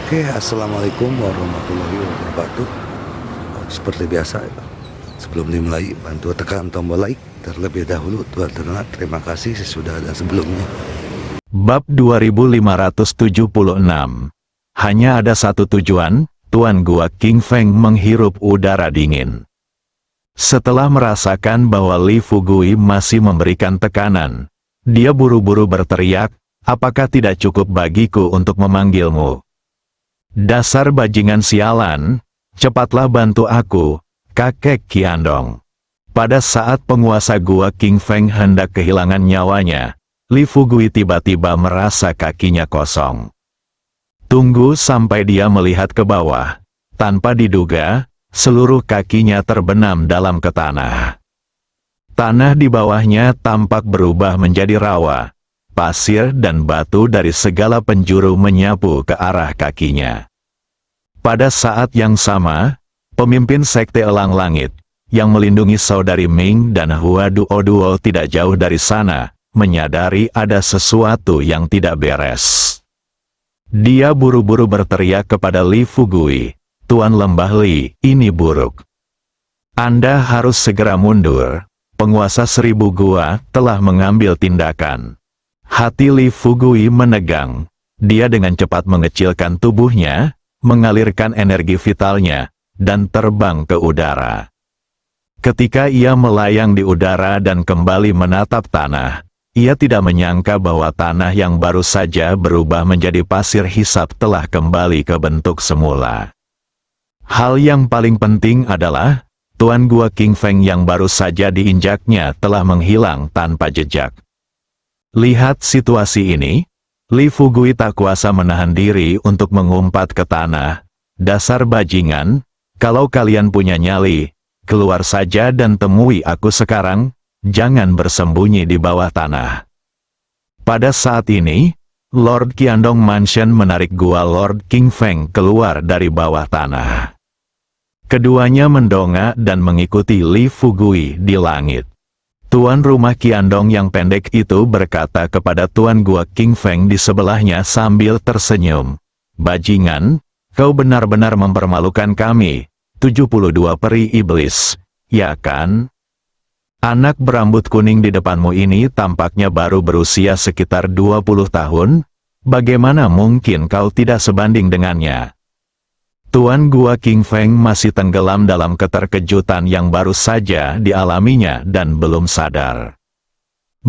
Oke, assalamualaikum warahmatullahi wabarakatuh. Seperti biasa, sebelum dimulai, bantu tekan tombol like terlebih dahulu, Tuan. Terima kasih sesudah dan sebelumnya. Bab 2576. Hanya ada satu tujuan, Tuan Gua King Feng menghirup udara dingin. Setelah merasakan bahwa Li Fugui masih memberikan tekanan, dia buru-buru berteriak, "Apakah tidak cukup bagiku untuk memanggilmu? Dasar bajingan sialan, cepatlah bantu aku, kakek Qiandong." Pada saat penguasa Gua King Feng hendak kehilangan nyawanya, Li Fugui tiba-tiba merasa kakinya kosong. Tunggu sampai dia melihat ke bawah. Tanpa diduga, seluruh kakinya terbenam dalam ke tanah. Tanah di bawahnya tampak berubah menjadi rawa. Pasir dan batu dari segala penjuru menyapu ke arah kakinya. Pada saat yang sama, pemimpin Sekte Elang Langit, yang melindungi saudari Ming dan Hua Duo tidak jauh dari sana, menyadari ada sesuatu yang tidak beres. Dia buru-buru berteriak kepada Li Fugui, "Tuan Lembah Li, ini buruk. Anda harus segera mundur. Penguasa Seribu Gua telah mengambil tindakan." Hati Li Fugui menegang. Dia dengan cepat mengecilkan tubuhnya, mengalirkan energi vitalnya, dan terbang ke udara. Ketika ia melayang di udara dan kembali menatap tanah, ia tidak menyangka bahwa tanah yang baru saja berubah menjadi pasir hisap telah kembali ke bentuk semula. Hal yang paling penting adalah, Tuan Gua King Feng yang baru saja diinjaknya telah menghilang tanpa jejak. Lihat situasi ini, Li Fugui tak kuasa menahan diri untuk mengumpat ke tanah. "Dasar bajingan, kalau kalian punya nyali, keluar saja dan temui aku sekarang, jangan bersembunyi di bawah tanah." Pada saat ini, Lord Qiandong Mansion menarik gua Lord King Feng keluar dari bawah tanah. Keduanya mendongak dan mengikuti Li Fugui di langit. Tuan rumah Qiandong yang pendek itu berkata kepada Tuan Gua King Feng di sebelahnya sambil tersenyum, "Bajingan, kau benar-benar mempermalukan kami, 72 peri iblis, ya kan? Anak berambut kuning di depanmu ini tampaknya baru berusia sekitar 20 tahun, bagaimana mungkin kau tidak sebanding dengannya?" Tuan Gua King Feng masih tenggelam dalam keterkejutan yang baru saja dialaminya dan belum sadar.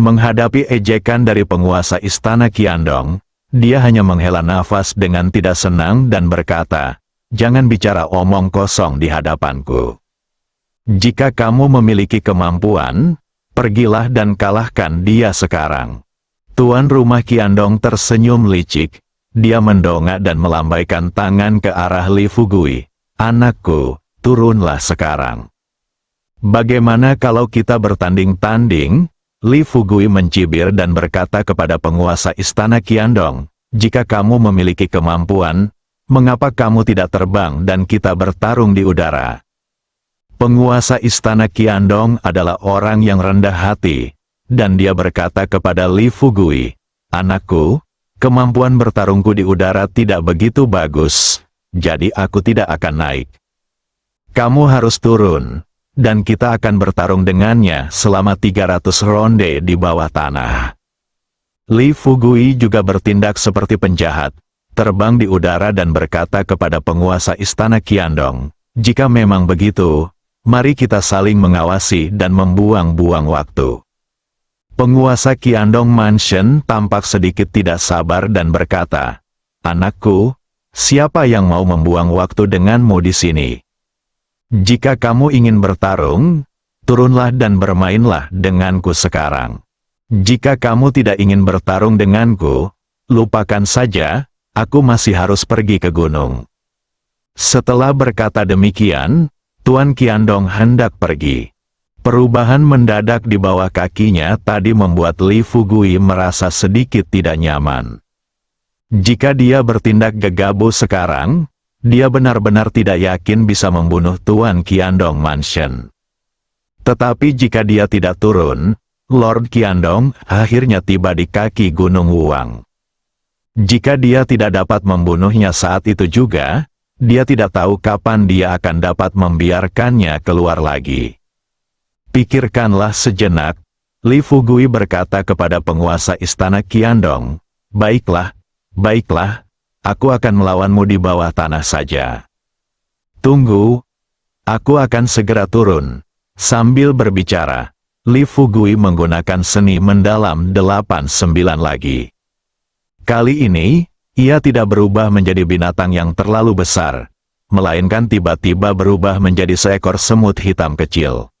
Menghadapi ejekan dari penguasa istana Qiandong, dia hanya menghela nafas dengan tidak senang dan berkata, "Jangan bicara omong kosong di hadapanku. Jika kamu memiliki kemampuan, pergilah dan kalahkan dia sekarang." Tuan rumah Qiandong tersenyum licik. Dia mendongak dan melambaikan tangan ke arah Li Fugui. "Anakku, turunlah sekarang. Bagaimana kalau kita bertanding-tanding?" Li Fugui mencibir dan berkata kepada penguasa istana Qiandong, "Jika kamu memiliki kemampuan, mengapa kamu tidak terbang dan kita bertarung di udara?" Penguasa istana Qiandong adalah orang yang rendah hati, dan dia berkata kepada Li Fugui, "Anakku, kemampuan bertarungku di udara tidak begitu bagus, jadi aku tidak akan naik. Kamu harus turun, dan kita akan bertarung dengannya selama 300 ronde di bawah tanah." Li Fugui juga bertindak seperti penjahat, terbang di udara dan berkata kepada penguasa istana Qiandong, "Jika memang begitu, mari kita saling mengawasi dan membuang-buang waktu." Penguasa Qiandong Mansion tampak sedikit tidak sabar dan berkata, "Anakku, siapa yang mau membuang waktu denganmu di sini? Jika kamu ingin bertarung, turunlah dan bermainlah denganku sekarang. Jika kamu tidak ingin bertarung denganku, lupakan saja, aku masih harus pergi ke gunung." Setelah berkata demikian, Tuan Qiandong hendak pergi. Perubahan mendadak di bawah kakinya tadi membuat Li Fugui merasa sedikit tidak nyaman. Jika dia bertindak gegabah sekarang, dia benar-benar tidak yakin bisa membunuh Tuan Qiandong Mansion. Tetapi jika dia tidak turun, Lord Qiandong akhirnya tiba di kaki Gunung Wuang. Jika dia tidak dapat membunuhnya saat itu juga, dia tidak tahu kapan dia akan dapat membiarkannya keluar lagi. Pikirkanlah sejenak, Li Fugui berkata kepada penguasa istana Qiandong, "Baiklah, baiklah, aku akan melawanmu di bawah tanah saja. Tunggu, aku akan segera turun." Sambil berbicara, Li Fugui menggunakan seni mendalam 89 lagi. Kali ini, ia tidak berubah menjadi binatang yang terlalu besar, melainkan tiba-tiba berubah menjadi seekor semut hitam kecil.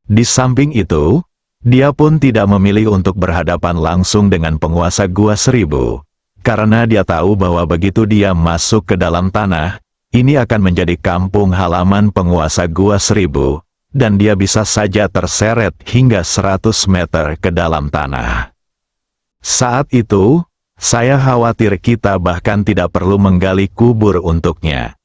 Di samping itu, dia pun tidak memilih untuk berhadapan langsung dengan penguasa Gua Seribu, karena dia tahu bahwa begitu dia masuk ke dalam tanah, ini akan menjadi kampung halaman penguasa Gua Seribu, dan dia bisa saja terseret hingga 100 meter ke dalam tanah. Saat itu, saya khawatir kita bahkan tidak perlu menggali kubur untuknya.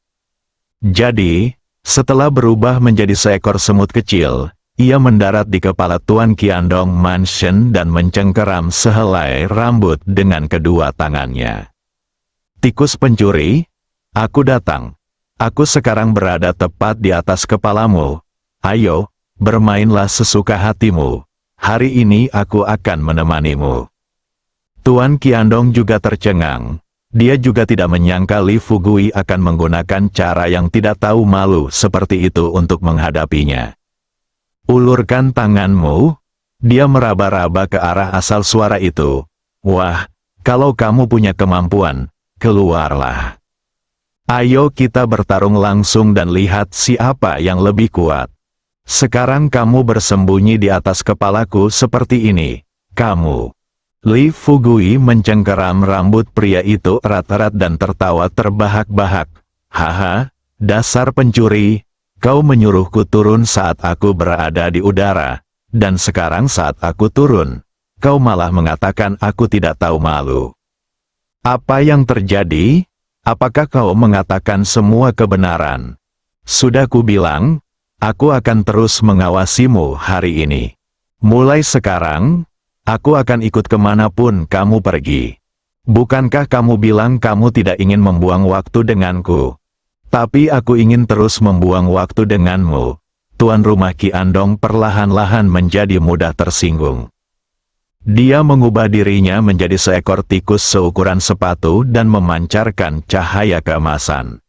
Jadi, setelah berubah menjadi seekor semut kecil, ia mendarat di kepala Tuan Qiandong Mansion dan mencengkeram sehelai rambut dengan kedua tangannya. "Tikus pencuri, aku datang. Aku sekarang berada tepat di atas kepalamu. Ayo, bermainlah sesuka hatimu. Hari ini aku akan menemanimu." Tuan Qiandong juga tercengang. Dia juga tidak menyangka Li Fugui akan menggunakan cara yang tidak tahu malu seperti itu untuk menghadapinya. "Ulurkan tanganmu." Dia meraba-raba ke arah asal suara itu. "Wah, kalau kamu punya kemampuan, keluarlah. Ayo kita bertarung langsung dan lihat siapa yang lebih kuat. Sekarang kamu bersembunyi di atas kepalaku seperti ini, kamu." Li Fugui mencengkeram rambut pria itu erat-erat dan tertawa terbahak-bahak. "Haha, dasar pencuri, kau menyuruhku turun saat aku berada di udara, dan sekarang saat aku turun, kau malah mengatakan aku tidak tahu malu. Apa yang terjadi? Apakah kau mengatakan semua kebenaran? Sudah kubilang, aku akan terus mengawasimu hari ini. Mulai sekarang, aku akan ikut kemanapun kamu pergi. Bukankah kamu bilang kamu tidak ingin membuang waktu denganku? Tapi aku ingin terus membuang waktu denganmu." Tuan rumah Qiandong perlahan-lahan menjadi mudah tersinggung. Dia mengubah dirinya menjadi seekor tikus seukuran sepatu dan memancarkan cahaya keemasan.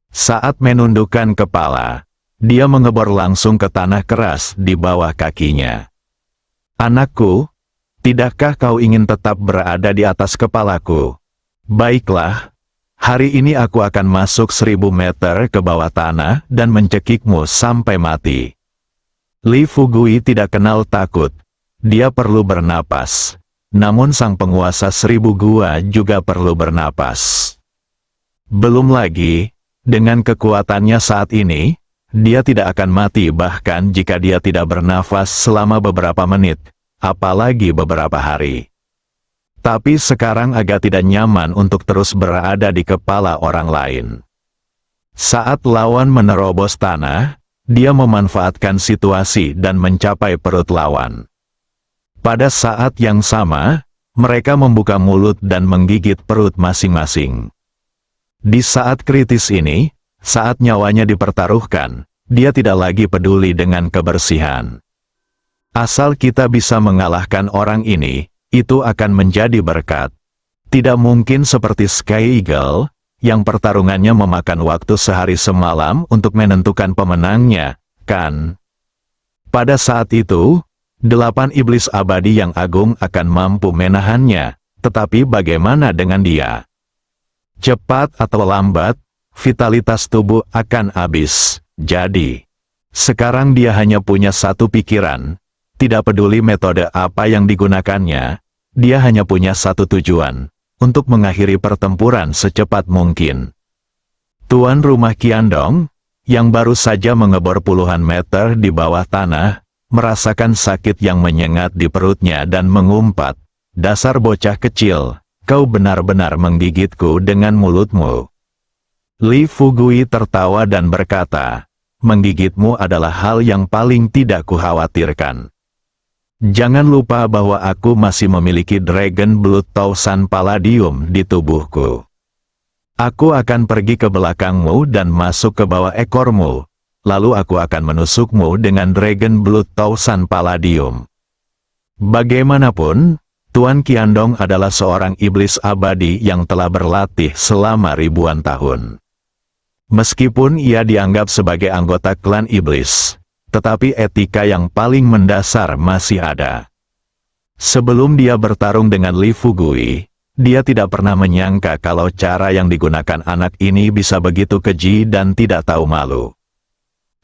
Saat menundukkan kepala, dia mengebor langsung ke tanah keras di bawah kakinya. "Anakku, tidakkah kau ingin tetap berada di atas kepalaku? Baiklah, hari ini aku akan masuk 1000 meter ke bawah tanah dan mencekikmu sampai mati." Li Fugui tidak kenal takut. Dia perlu bernapas. Namun sang penguasa 1000 gua juga perlu bernapas. Belum lagi, dengan kekuatannya saat ini, dia tidak akan mati bahkan jika dia tidak bernafas selama beberapa menit, apalagi beberapa hari. Tapi sekarang agak tidak nyaman untuk terus berada di kepala orang lain. Saat lawan menerobos tanah, dia memanfaatkan situasi dan mencapai perut lawan. Pada saat yang sama, mereka membuka mulut dan menggigit perut masing-masing. Di saat kritis ini, saat nyawanya dipertaruhkan, dia tidak lagi peduli dengan kebersihan. Asal kita bisa mengalahkan orang ini, itu akan menjadi berkat. Tidak mungkin seperti Sky Eagle, yang pertarungannya memakan waktu sehari semalam untuk menentukan pemenangnya, kan? Pada saat itu, 8 iblis abadi yang agung akan mampu menahannya, tetapi bagaimana dengan dia? Cepat atau lambat, vitalitas tubuh akan habis. Jadi, sekarang dia hanya punya satu pikiran. Tidak peduli metode apa yang digunakannya, dia hanya punya satu tujuan, untuk mengakhiri pertempuran secepat mungkin. Tuan rumah Qiandong, yang baru saja mengebor puluhan meter di bawah tanah, merasakan sakit yang menyengat di perutnya dan mengumpat, "Dasar bocah kecil, kau benar-benar menggigitku dengan mulutmu." Li Fugui tertawa dan berkata, "Menggigitmu adalah hal yang paling tidak kukhawatirkan. Jangan lupa bahwa aku masih memiliki Dragon Blood Tausan Palladium di tubuhku. Aku akan pergi ke belakangmu dan masuk ke bawah ekormu, lalu aku akan menusukmu dengan Dragon Blood Tausan Palladium. Bagaimanapun, Tuan Qiandong adalah seorang iblis abadi yang telah berlatih selama ribuan tahun. Meskipun ia dianggap sebagai anggota klan iblis, tetapi etika yang paling mendasar masih ada. Sebelum dia bertarung dengan Li Fugui, dia tidak pernah menyangka kalau cara yang digunakan anak ini bisa begitu keji dan tidak tahu malu.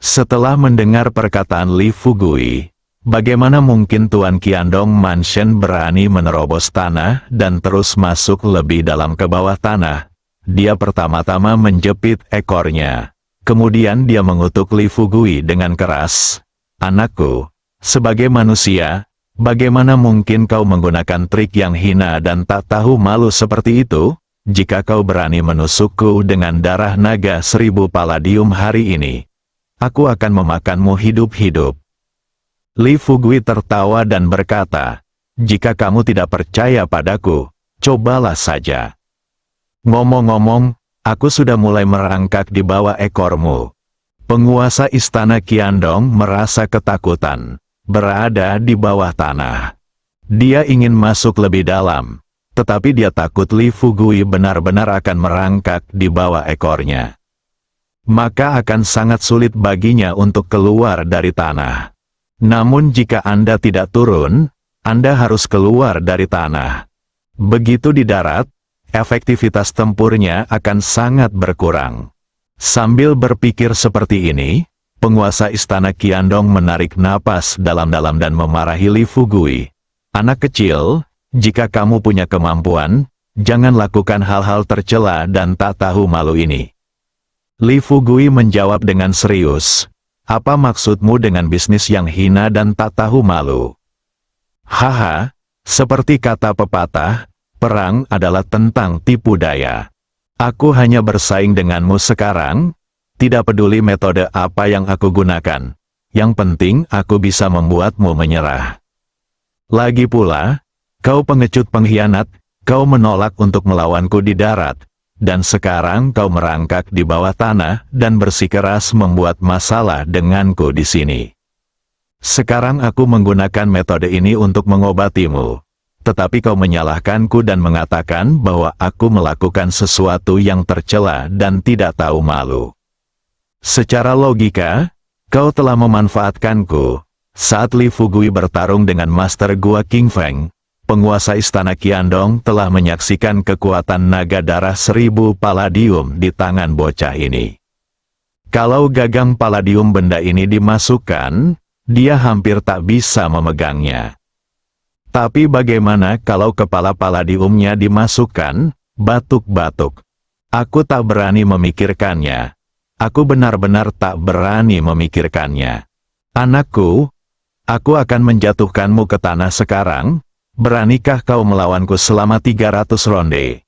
Setelah mendengar perkataan Li Fugui, bagaimana mungkin Tuan Qiandong Mansion berani menerobos tanah dan terus masuk lebih dalam ke bawah tanah? Dia pertama-tama menjepit ekornya. Kemudian dia mengutuk Li Fugui dengan keras. Anakku, sebagai manusia, bagaimana mungkin kau menggunakan trik yang hina dan tak tahu malu seperti itu? Jika kau berani menusukku dengan darah naga 1000 Palladium hari ini, aku akan memakanmu hidup-hidup. Li Fugui tertawa dan berkata, jika kamu tidak percaya padaku, cobalah saja. Ngomong-ngomong, aku sudah mulai merangkak di bawah ekormu. Penguasa istana Qiandong merasa ketakutan, berada di bawah tanah. Dia ingin masuk lebih dalam, tetapi dia takut Li Fugui benar-benar akan merangkak di bawah ekornya. Maka akan sangat sulit baginya untuk keluar dari tanah. Namun jika Anda tidak turun, Anda harus keluar dari tanah. Begitu di darat, efektivitas tempurnya akan sangat berkurang. Sambil berpikir seperti ini, penguasa istana Qiandong menarik napas dalam-dalam dan memarahi Li Fugui. Anak kecil, jika kamu punya kemampuan, jangan lakukan hal-hal tercela dan tak tahu malu ini. Li Fugui menjawab dengan serius, apa maksudmu dengan bisnis yang hina dan tak tahu malu? Haha, seperti kata pepatah, perang adalah tentang tipu daya. Aku hanya bersaing denganmu sekarang, tidak peduli metode apa yang aku gunakan. Yang penting aku bisa membuatmu menyerah. Lagi pula, kau pengecut pengkhianat, kau menolak untuk melawanku di darat, dan sekarang kau merangkak di bawah tanah dan bersikeras membuat masalah denganku di sini. Sekarang aku menggunakan metode ini untuk mengobatimu. Tetapi kau menyalahkanku dan mengatakan bahwa aku melakukan sesuatu yang tercela dan tidak tahu malu. Secara logika, kau telah memanfaatkanku. Saat Li Fugui bertarung dengan Master Gua King Feng, penguasa istana Qiandong telah menyaksikan kekuatan naga darah 1000 Palladium di tangan bocah ini. Kalau gagang Palladium benda ini dimasukkan, dia hampir tak bisa memegangnya. Tapi bagaimana kalau kepala Palladiumnya dimasukkan? Batuk-batuk. Aku tak berani memikirkannya. Aku benar-benar tak berani memikirkannya. Anakku, aku akan menjatuhkanmu ke tanah sekarang. Beranikah kau melawanku selama 300 ronde?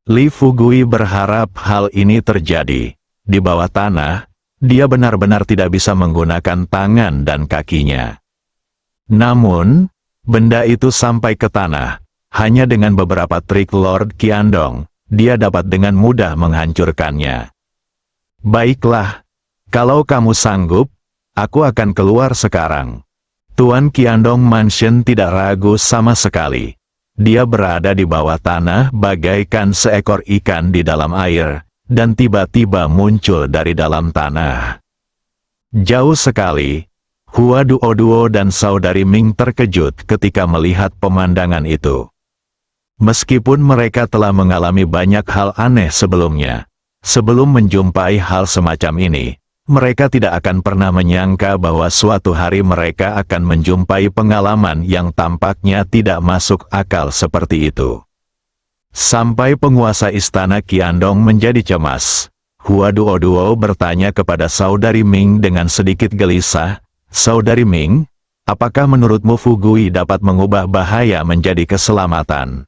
Li Fugui berharap hal ini terjadi. Di bawah tanah, dia benar-benar tidak bisa menggunakan tangan dan kakinya. Namun, benda itu sampai ke tanah. Hanya dengan beberapa trik Lord Qiandong, dia dapat dengan mudah menghancurkannya. Baiklah, kalau kamu sanggup, aku akan keluar sekarang. Tuan Qiandong Mansion tidak ragu sama sekali. Dia berada di bawah tanah bagaikan seekor ikan di dalam air, dan tiba-tiba muncul dari dalam tanah. Jauh sekali, Hua Duo dan saudari Ming terkejut ketika melihat pemandangan itu. Meskipun mereka telah mengalami banyak hal aneh sebelumnya, sebelum menjumpai hal semacam ini, mereka tidak akan pernah menyangka bahwa suatu hari mereka akan menjumpai pengalaman yang tampaknya tidak masuk akal seperti itu. Sampai penguasa istana Qiandong menjadi cemas. Hua Duo bertanya kepada saudari Ming dengan sedikit gelisah, Saudari Ming, apakah menurutmu Fugui dapat mengubah bahaya menjadi keselamatan?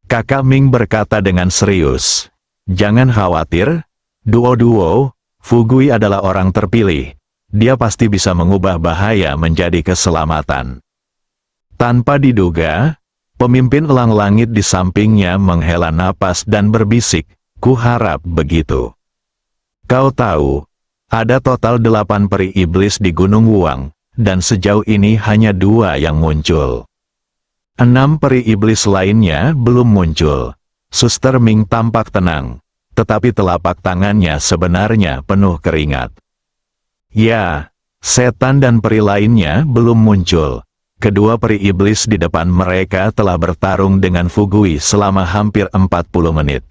Kakak Ming berkata dengan serius, jangan khawatir, Duo, Fugui adalah orang terpilih. Dia pasti bisa mengubah bahaya menjadi keselamatan. Tanpa diduga, pemimpin elang langit di sampingnya menghela napas dan berbisik, "Kuharap begitu. Kau tahu, ada total 8 peri iblis di Gunung Wuang, dan sejauh ini hanya 2 yang muncul. 6 peri iblis lainnya belum muncul." Suster Ming tampak tenang, tetapi telapak tangannya sebenarnya penuh keringat. "Ya, setan dan peri lainnya belum muncul. Kedua peri iblis di depan mereka telah bertarung dengan Fugui selama hampir 40 menit.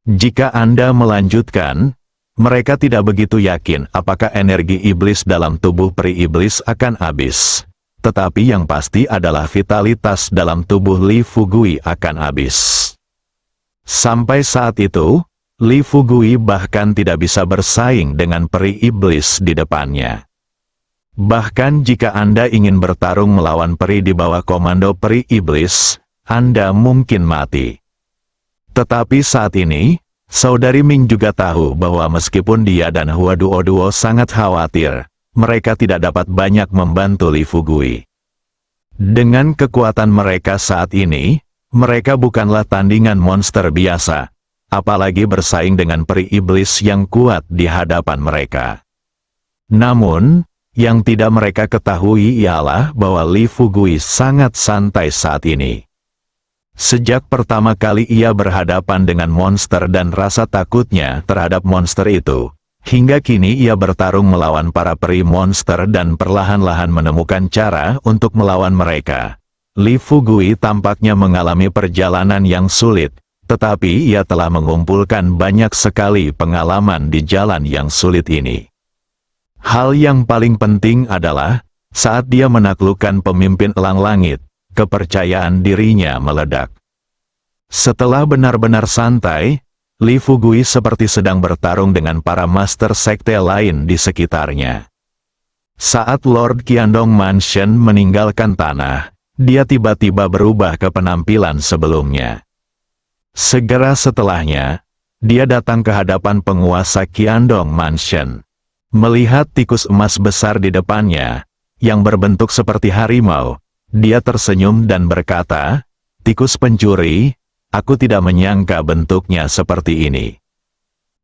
Jika Anda melanjutkan, mereka tidak begitu yakin apakah energi iblis dalam tubuh peri iblis akan habis. Tetapi yang pasti adalah vitalitas dalam tubuh Li Fugui akan habis. Sampai saat itu, Li Fugui bahkan tidak bisa bersaing dengan peri iblis di depannya. Bahkan jika Anda ingin bertarung melawan peri di bawah komando peri iblis, Anda mungkin mati. Tetapi saat ini, Saudari Ming juga tahu bahwa meskipun dia dan Hua Duo sangat khawatir, mereka tidak dapat banyak membantu Li Fugui. Dengan kekuatan mereka saat ini, mereka bukanlah tandingan monster biasa, apalagi bersaing dengan peri iblis yang kuat di hadapan mereka. Namun, yang tidak mereka ketahui ialah bahwa Li Fugui sangat santai saat ini. Sejak pertama kali ia berhadapan dengan monster dan rasa takutnya terhadap monster itu, hingga kini ia bertarung melawan para peri monster dan perlahan-lahan menemukan cara untuk melawan mereka. Li Fugui tampaknya mengalami perjalanan yang sulit, tetapi ia telah mengumpulkan banyak sekali pengalaman di jalan yang sulit ini. Hal yang paling penting adalah, saat dia menaklukkan pemimpin elang langit, kepercayaan dirinya meledak. Setelah benar-benar santai, Li Fugui seperti sedang bertarung dengan para master sekte lain di sekitarnya. Saat Lord Qiandong Mansion meninggalkan tanah, dia tiba-tiba berubah ke penampilan sebelumnya. Segera setelahnya, dia datang ke hadapan penguasa Qiandong Mansion. Melihat tikus emas besar di depannya, yang berbentuk seperti harimau, dia tersenyum dan berkata, "Tikus pencuri, aku tidak menyangka bentuknya seperti ini.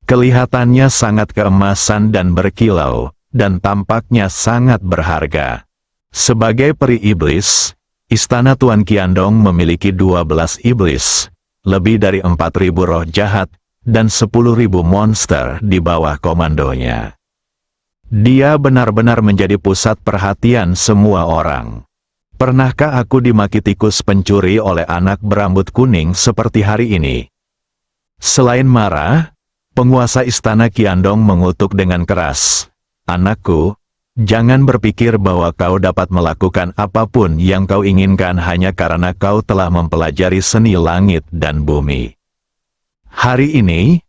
Kelihatannya sangat keemasan dan berkilau, dan tampaknya sangat berharga." Sebagai peri iblis, Istana Tuan Qiandong memiliki 12 iblis, lebih dari 4.000 roh jahat, dan 10.000 monster di bawah komandonya. Dia benar-benar menjadi pusat perhatian semua orang. Pernahkah aku dimaki tikus pencuri oleh anak berambut kuning seperti hari ini? Selain marah, penguasa istana Qiandong mengutuk dengan keras. "Anakku, jangan berpikir bahwa kau dapat melakukan apapun yang kau inginkan hanya karena kau telah mempelajari seni langit dan bumi. Hari ini,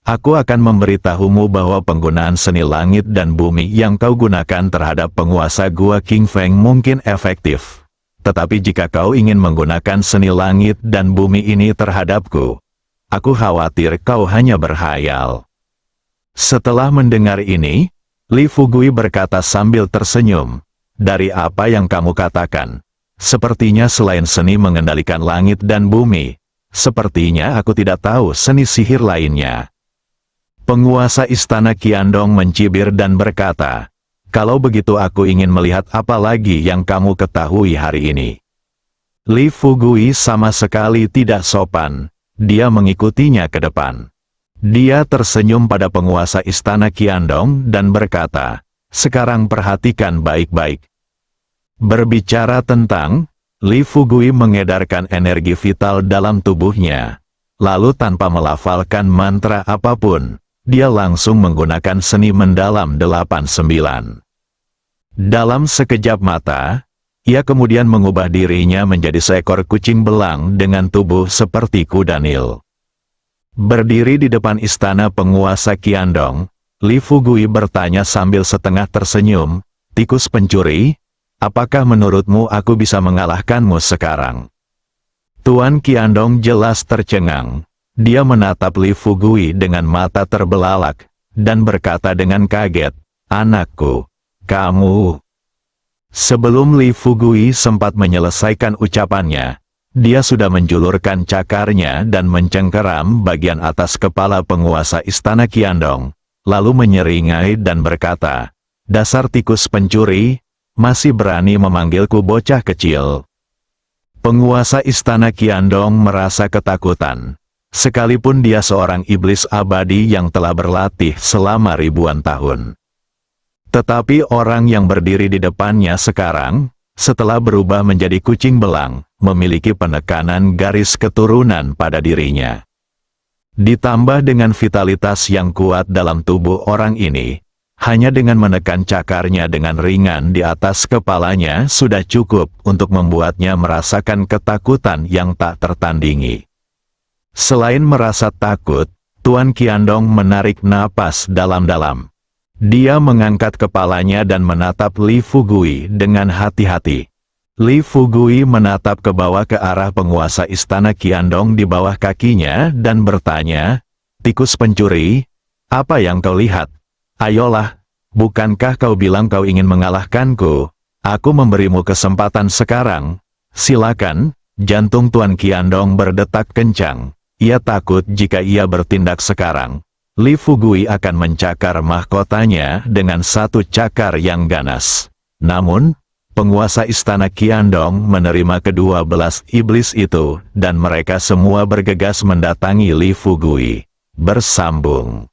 aku akan memberitahumu bahwa penggunaan seni langit dan bumi yang kau gunakan terhadap penguasa Gua King Feng mungkin efektif. Tetapi jika kau ingin menggunakan seni langit dan bumi ini terhadapku, aku khawatir kau hanya berhayal." Setelah mendengar ini, Li Fugui berkata sambil tersenyum, "Dari apa yang kamu katakan, sepertinya selain seni mengendalikan langit dan bumi, sepertinya aku tidak tahu seni sihir lainnya." Penguasa istana Qiandong mencibir dan berkata, "Kalau begitu aku ingin melihat apa lagi yang kamu ketahui hari ini." Li Fugui sama sekali tidak sopan, dia mengikutinya ke depan. Dia tersenyum pada penguasa istana Qiandong dan berkata, "Sekarang perhatikan baik-baik." Berbicara tentang, Li Fugui mengedarkan energi vital dalam tubuhnya. Lalu tanpa melafalkan mantra apapun, dia langsung menggunakan seni mendalam 89. Dalam sekejap mata, ia kemudian mengubah dirinya menjadi seekor kucing belang dengan tubuh seperti kuda Nil. Berdiri di depan istana penguasa Qiandong, Li Fugui bertanya sambil setengah tersenyum, "Tikus pencuri, apakah menurutmu aku bisa mengalahkanmu sekarang?" Tuan Qiandong jelas tercengang. Dia menatap Li Fugui dengan mata terbelalak, dan berkata dengan kaget, "Anakku, kamu..." Sebelum Li Fugui sempat menyelesaikan ucapannya, dia sudah menjulurkan cakarnya dan mencengkeram bagian atas kepala penguasa istana Qiandong, lalu menyeringai dan berkata, "Dasar tikus pencuri, masih berani memanggilku bocah kecil." Penguasa istana Qiandong merasa ketakutan, sekalipun dia seorang iblis abadi yang telah berlatih selama ribuan tahun. Tetapi orang yang berdiri di depannya sekarang, setelah berubah menjadi kucing belang, memiliki penekanan garis keturunan pada dirinya. Ditambah dengan vitalitas yang kuat dalam tubuh orang ini, hanya dengan menekan cakarnya dengan ringan di atas kepalanya sudah cukup untuk membuatnya merasakan ketakutan yang tak tertandingi. Selain merasa takut, Tuan Qiandong menarik napas dalam-dalam. Dia mengangkat kepalanya dan menatap Li Fugui dengan hati-hati. Li Fugui menatap ke bawah ke arah penguasa istana Qiandong di bawah kakinya dan bertanya, "Tikus pencuri, apa yang kau lihat? Ayolah, bukankah kau bilang kau ingin mengalahkanku? Aku memberimu kesempatan sekarang. Silakan." Jantung Tuan Qiandong berdetak kencang. Ia takut jika ia bertindak sekarang, Li Fugui akan mencakar mahkotanya dengan satu cakar yang ganas. Namun, penguasa istana Qiandong menerima ke-12 iblis itu, dan mereka semua bergegas mendatangi Li Fugui. Bersambung.